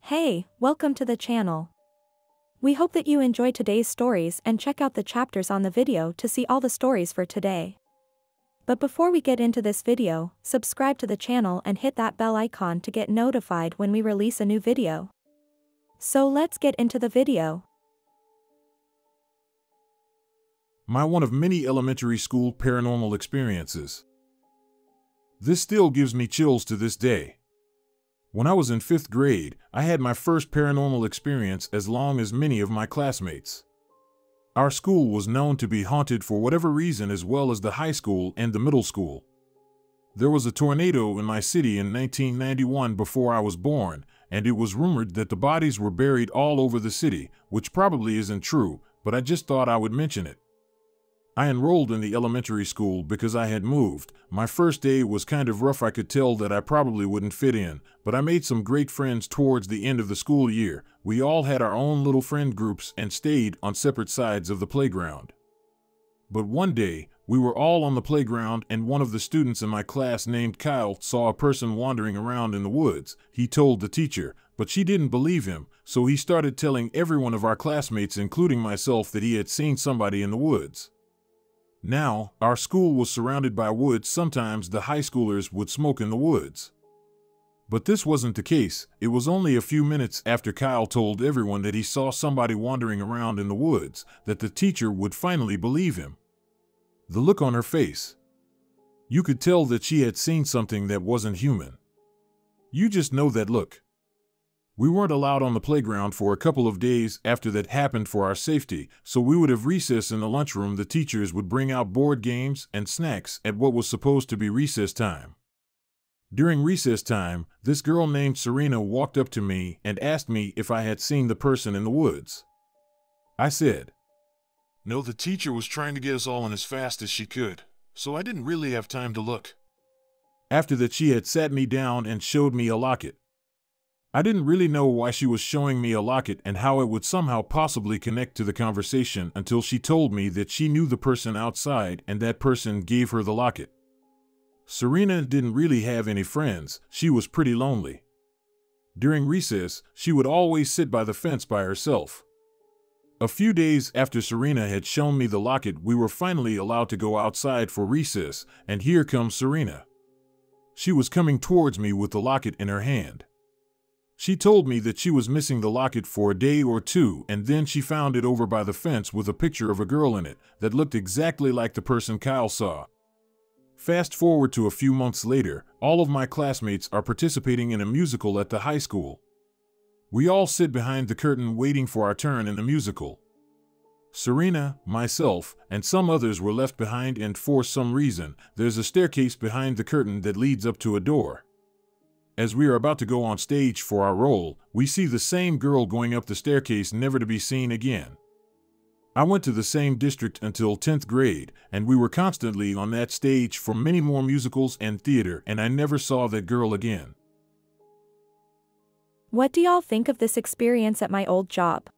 Hey, welcome to the channel. We hope that you enjoy today's stories and check out the chapters on the video to see all the stories for today. But before we get into this video, subscribe to the channel and hit that bell icon to get notified when we release a new video. So let's get into the video. My one of many elementary school paranormal experiences. This still gives me chills to this day. When I was in 5th grade, I had my first paranormal experience as long as many of my classmates. Our school was known to be haunted for whatever reason, as well as the high school and the middle school. There was a tornado in my city in 1991 before I was born, and it was rumored that the bodies were buried all over the city, which probably isn't true, but I just thought I would mention it. I enrolled in the elementary school because I had moved. My first day was kind of rough. I could tell that I probably wouldn't fit in, but I made some great friends towards the end of the school year. We all had our own little friend groups and stayed on separate sides of the playground. But one day, we were all on the playground and one of the students in my class named Kyle saw a person wandering around in the woods. He told the teacher, but she didn't believe him, so he started telling every one of our classmates, including myself, that he had seen somebody in the woods. Now, our school was surrounded by woods. Sometimes the high schoolers would smoke in the woods. But this wasn't the case. It was only a few minutes after Kyle told everyone that he saw somebody wandering around in the woods that the teacher would finally believe him. The look on her face. You could tell that she had seen something that wasn't human. You just know that look. We weren't allowed on the playground for a couple of days after that happened for our safety, so we would have recess in the lunchroom. The teachers would bring out board games and snacks at what was supposed to be recess time. During recess time, this girl named Serena walked up to me and asked me if I had seen the person in the woods. I said, "No, the teacher was trying to get us all in as fast as she could, so I didn't really have time to look." After that, she had sat me down and showed me a locket. I didn't really know why she was showing me a locket and how it would somehow possibly connect to the conversation until she told me that she knew the person outside and that person gave her the locket. Serena didn't really have any friends. She was pretty lonely. During recess, she would always sit by the fence by herself. A few days after Serena had shown me the locket, we were finally allowed to go outside for recess, and here comes Serena. She was coming towards me with the locket in her hand. She told me that she was missing the locket for a day or two, and then she found it over by the fence with a picture of a girl in it that looked exactly like the person Kyle saw. Fast forward to a few months later, all of my classmates are participating in a musical at the high school. We all sit behind the curtain waiting for our turn in the musical. Serena, myself, and some others were left behind, and for some reason, there's a staircase behind the curtain that leads up to a door. As we are about to go on stage for our role, we see the same girl going up the staircase, never to be seen again. I went to the same district until 10th grade, and we were constantly on that stage for many more musicals and theater, and I never saw that girl again. What do y'all think of this experience at my old job?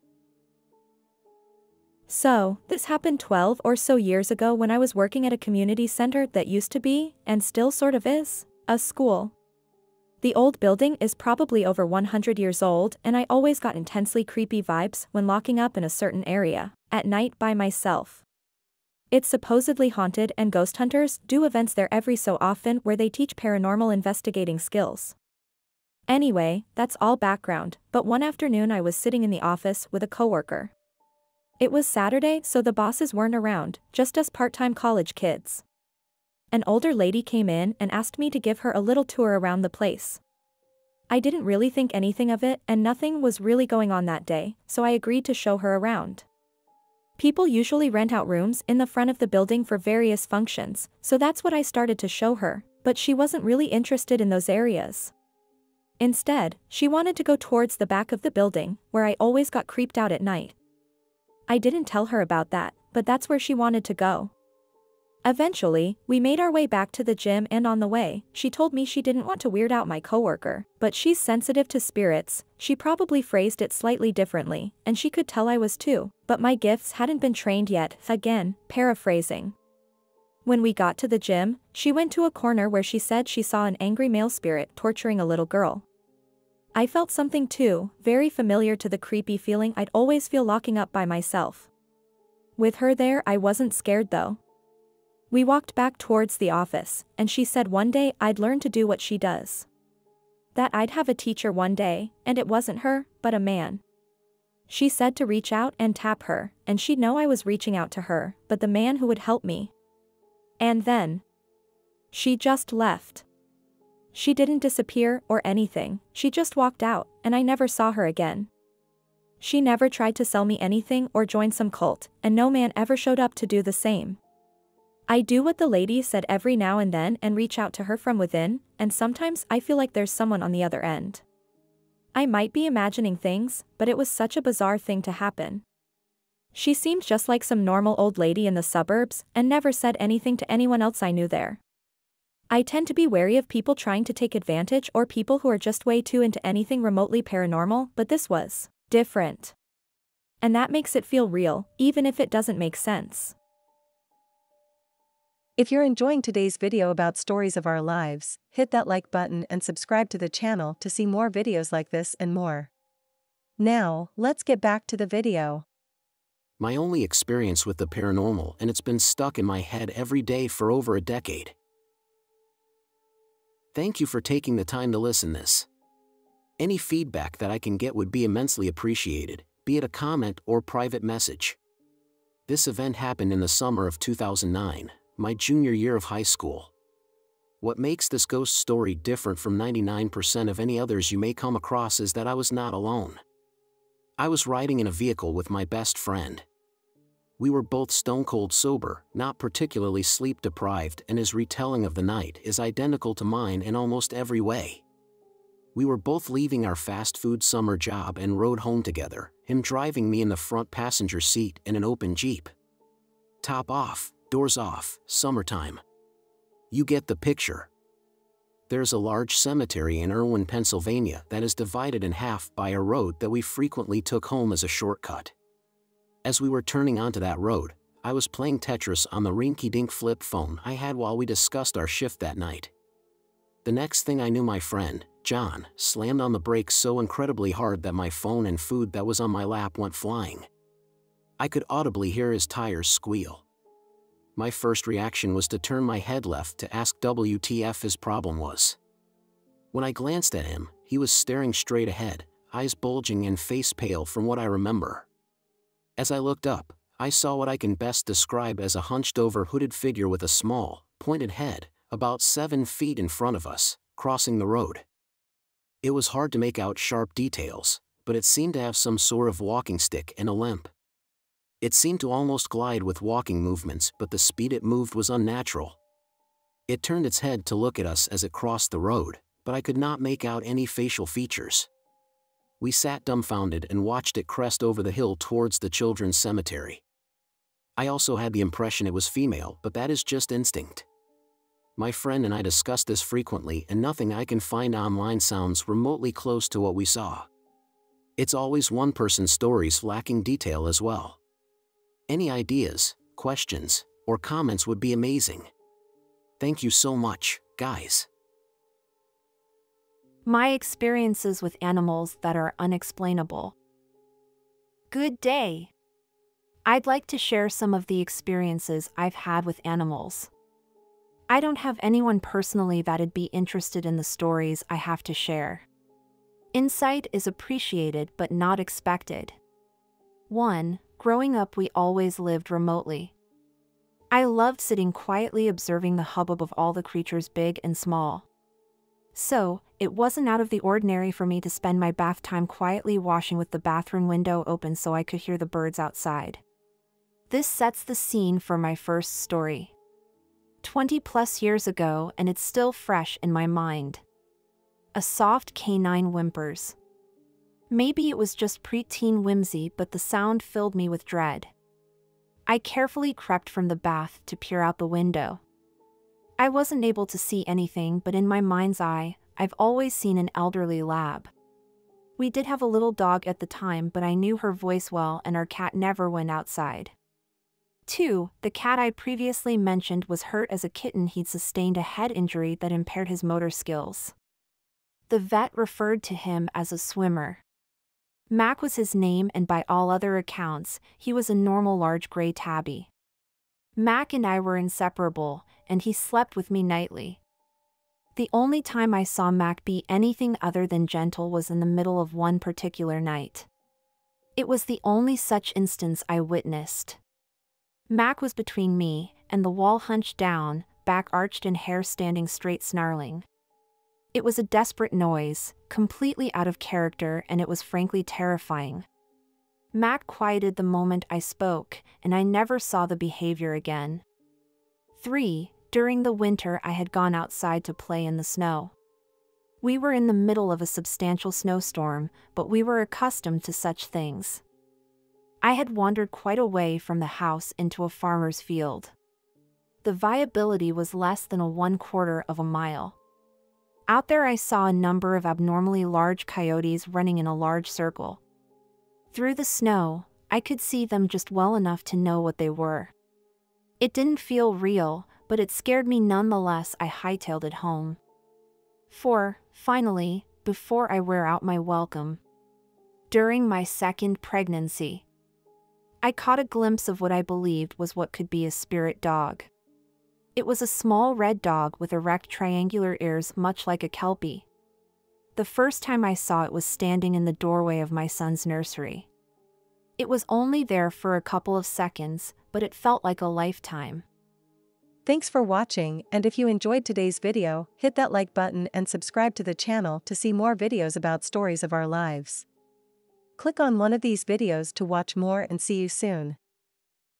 So, this happened 12 or so years ago when I was working at a community center that used to be, and still sort of is, a school. The old building is probably over 100 years old, and I always got intensely creepy vibes when locking up in a certain area, at night by myself. It's supposedly haunted, and ghost hunters do events there every so often where they teach paranormal investigating skills. Anyway, that's all background, but one afternoon I was sitting in the office with a coworker. It was Saturday, so the bosses weren't around, just us part-time college kids. An older lady came in and asked me to give her a little tour around the place. I didn't really think anything of it, and nothing was really going on that day, so I agreed to show her around. People usually rent out rooms in the front of the building for various functions, so that's what I started to show her, but she wasn't really interested in those areas. Instead, she wanted to go towards the back of the building, where I always got creeped out at night. I didn't tell her about that, but that's where she wanted to go. Eventually, we made our way back to the gym, and on the way, she told me she didn't want to weird out my coworker, but she's sensitive to spirits. She probably phrased it slightly differently, and she could tell I was too, but my gifts hadn't been trained yet. Again, paraphrasing. When we got to the gym, she went to a corner where she said she saw an angry male spirit torturing a little girl. I felt something too, very familiar to the creepy feeling I'd always feel locking up by myself. With her there, I wasn't scared though. We walked back towards the office, and she said one day I'd learn to do what she does. That I'd have a teacher one day, and it wasn't her, but a man. She said to reach out and tap her, and she'd know I was reaching out to her, but the man who would help me. And then she just left. She didn't disappear or anything, she just walked out, and I never saw her again. She never tried to sell me anything or join some cult, and no man ever showed up to do the same. I do what the lady said every now and then and reach out to her from within, and sometimes I feel like there's someone on the other end. I might be imagining things, but it was such a bizarre thing to happen. She seemed just like some normal old lady in the suburbs and never said anything to anyone else I knew there. I tend to be wary of people trying to take advantage or people who are just way too into anything remotely paranormal, but this was different. And that makes it feel real, even if it doesn't make sense. If you're enjoying today's video about stories of our lives, hit that like button and subscribe to the channel to see more videos like this and more. Now, let's get back to the video. My only experience with the paranormal, and it's been stuck in my head every day for over a decade. Thank you for taking the time to listen this. Any feedback that I can get would be immensely appreciated, be it a comment or private message. This event happened in the summer of 2009, my junior year of high school. What makes this ghost story different from 99% of any others you may come across is that I was not alone. I was riding in a vehicle with my best friend. We were both stone cold sober, not particularly sleep deprived, and his retelling of the night is identical to mine in almost every way. We were both leaving our fast food summer job and rode home together, him driving me in the front passenger seat in an open Jeep. Top off, doors off, summertime. You get the picture. There's a large cemetery in Irwin, Pennsylvania that is divided in half by a road that we frequently took home as a shortcut. As we were turning onto that road, I was playing Tetris on the rinky-dink flip phone I had while we discussed our shift that night. The next thing I knew, my friend, John, slammed on the brakes so incredibly hard that my phone and food that was on my lap went flying. I could audibly hear his tires squeal. My first reaction was to turn my head left to ask WTF his problem was. When I glanced at him, he was staring straight ahead, eyes bulging and face pale from what I remember. As I looked up, I saw what I can best describe as a hunched-over hooded figure with a small, pointed head, about 7 feet in front of us, crossing the road. It was hard to make out sharp details, but it seemed to have some sort of walking stick and a limp. It seemed to almost glide with walking movements, but the speed it moved was unnatural. It turned its head to look at us as it crossed the road, but I could not make out any facial features. We sat dumbfounded and watched it crest over the hill towards the children's cemetery. I also had the impression it was female, but that is just instinct. My friend and I discuss this frequently, and nothing I can find online sounds remotely close to what we saw. It's always one person's stories lacking detail as well. Any ideas, questions, or comments would be amazing. Thank you so much, guys. My experiences with animals that are unexplainable. Good day. I'd like to share some of the experiences I've had with animals. I don't have anyone personally that'd be interested in the stories I have to share. Insight is appreciated but not expected. 1. Growing up, we always lived remotely. I loved sitting quietly observing the hubbub of all the creatures big and small. So, it wasn't out of the ordinary for me to spend my bath time quietly washing with the bathroom window open so I could hear the birds outside. This sets the scene for my first story. 20+ years ago, and it's still fresh in my mind. A soft canine whimpers. Maybe it was just preteen whimsy, but the sound filled me with dread. I carefully crept from the bath to peer out the window. I wasn't able to see anything, but in my mind's eye, I've always seen an elderly lab. We did have a little dog at the time, but I knew her voice well, and our cat never went outside. 2. The cat I previously mentioned was hurt as a kitten. He'd sustained a head injury that impaired his motor skills. The vet referred to him as a swimmer. Mac was his name, and by all other accounts, he was a normal large gray tabby. Mac and I were inseparable, and he slept with me nightly. The only time I saw Mac be anything other than gentle was in the middle of one particular night. It was the only such instance I witnessed. Mac was between me and the wall, hunched down, back arched and hair standing straight, snarling. It was a desperate noise, completely out of character, and it was frankly terrifying. Mac quieted the moment I spoke, and I never saw the behavior again. 3. During the winter, I had gone outside to play in the snow. We were in the middle of a substantial snowstorm, but we were accustomed to such things. I had wandered quite away from the house into a farmer's field. The viability was less than 1/4 of a mile. Out there I saw a number of abnormally large coyotes running in a large circle. Through the snow, I could see them just well enough to know what they were. It didn't feel real, but it scared me nonetheless. I hightailed it home. 4. Finally, before I wear out my welcome. During my second pregnancy, I caught a glimpse of what I believed was what could be a spirit dog. It was a small red dog with erect triangular ears, much like a kelpie. The first time I saw it was standing in the doorway of my son's nursery. It was only there for a couple of seconds, but it felt like a lifetime. Thanks for watching, and if you enjoyed today's video, hit that like button and subscribe to the channel to see more videos about stories of our lives. Click on one of these videos to watch more, and see you soon.